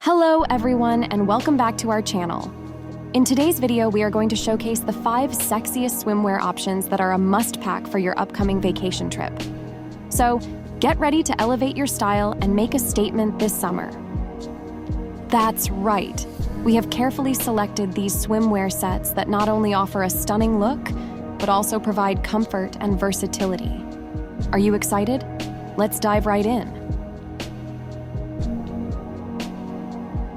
Hello everyone and welcome back to our channel. In today's video, we are going to showcase the 5 sexiest swimwear options that are a must-pack for your upcoming vacation trip. So, get ready to elevate your style and make a statement this summer. That's right. We have carefully selected these swimwear sets that not only offer a stunning look, but also provide comfort and versatility. Are you excited? Let's dive right in.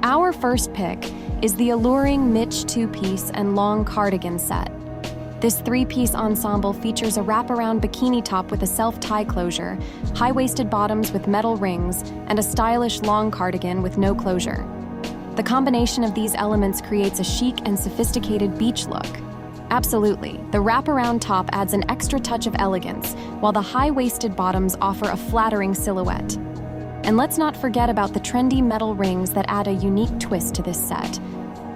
Our first pick is the alluring Mitch 2-piece and long cardigan set. This 3-piece ensemble features a wraparound bikini top with a self-tie closure, high-waisted bottoms with metal rings, and a stylish long cardigan with no closure. The combination of these elements creates a chic and sophisticated beach look. Absolutely, the wraparound top adds an extra touch of elegance, while the high-waisted bottoms offer a flattering silhouette. And let's not forget about the trendy metal rings that add a unique twist to this set.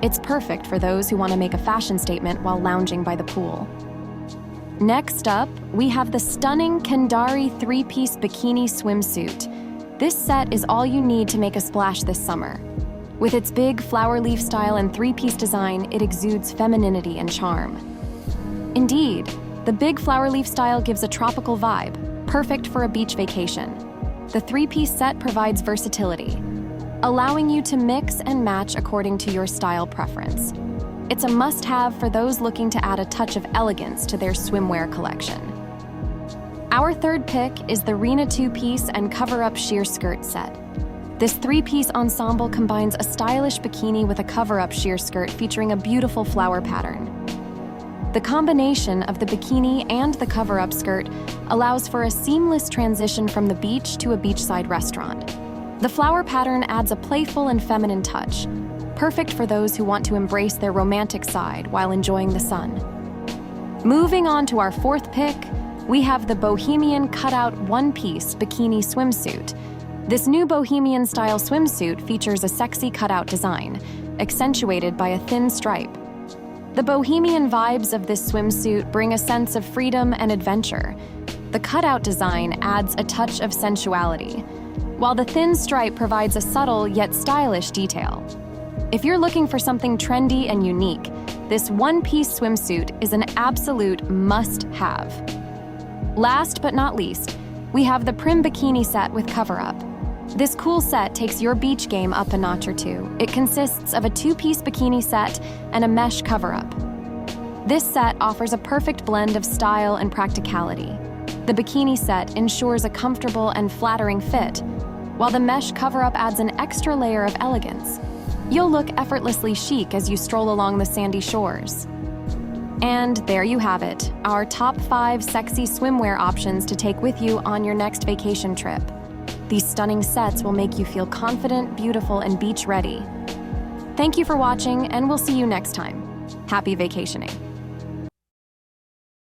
It's perfect for those who want to make a fashion statement while lounging by the pool. Next up, we have the stunning Kandari 3-piece bikini swimsuit. This set is all you need to make a splash this summer. With its big flower leaf style and 3-piece design, it exudes femininity and charm. Indeed, the big flower leaf style gives a tropical vibe, perfect for a beach vacation. The 3-piece set provides versatility, allowing you to mix and match according to your style preference. It's a must-have for those looking to add a touch of elegance to their swimwear collection. Our third pick is the Reena 2-piece and cover-up sheer skirt set. This 3-piece ensemble combines a stylish bikini with a cover-up sheer skirt featuring a beautiful flower pattern. The combination of the bikini and the cover-up skirt allows for a seamless transition from the beach to a beachside restaurant. The flower pattern adds a playful and feminine touch, perfect for those who want to embrace their romantic side while enjoying the sun. Moving on to our fourth pick, we have the Bohemian Cutout 1-piece bikini swimsuit. This new Bohemian-style swimsuit features a sexy cutout design, accentuated by a thin stripe. The bohemian vibes of this swimsuit bring a sense of freedom and adventure. The cutout design adds a touch of sensuality, while the thin stripe provides a subtle yet stylish detail. If you're looking for something trendy and unique, this 1-piece swimsuit is an absolute must-have. Last but not least, we have the Prim bikini set with cover-up. This cool set takes your beach game up a notch or two. It consists of a 2-piece bikini set and a mesh cover-up. This set offers a perfect blend of style and practicality. The bikini set ensures a comfortable and flattering fit, while the mesh cover-up adds an extra layer of elegance. You'll look effortlessly chic as you stroll along the sandy shores. And there you have it, our top 5 sexy swimwear options to take with you on your next vacation trip. These stunning sets will make you feel confident, beautiful, and beach ready. Thank you for watching, and we'll see you next time. Happy vacationing.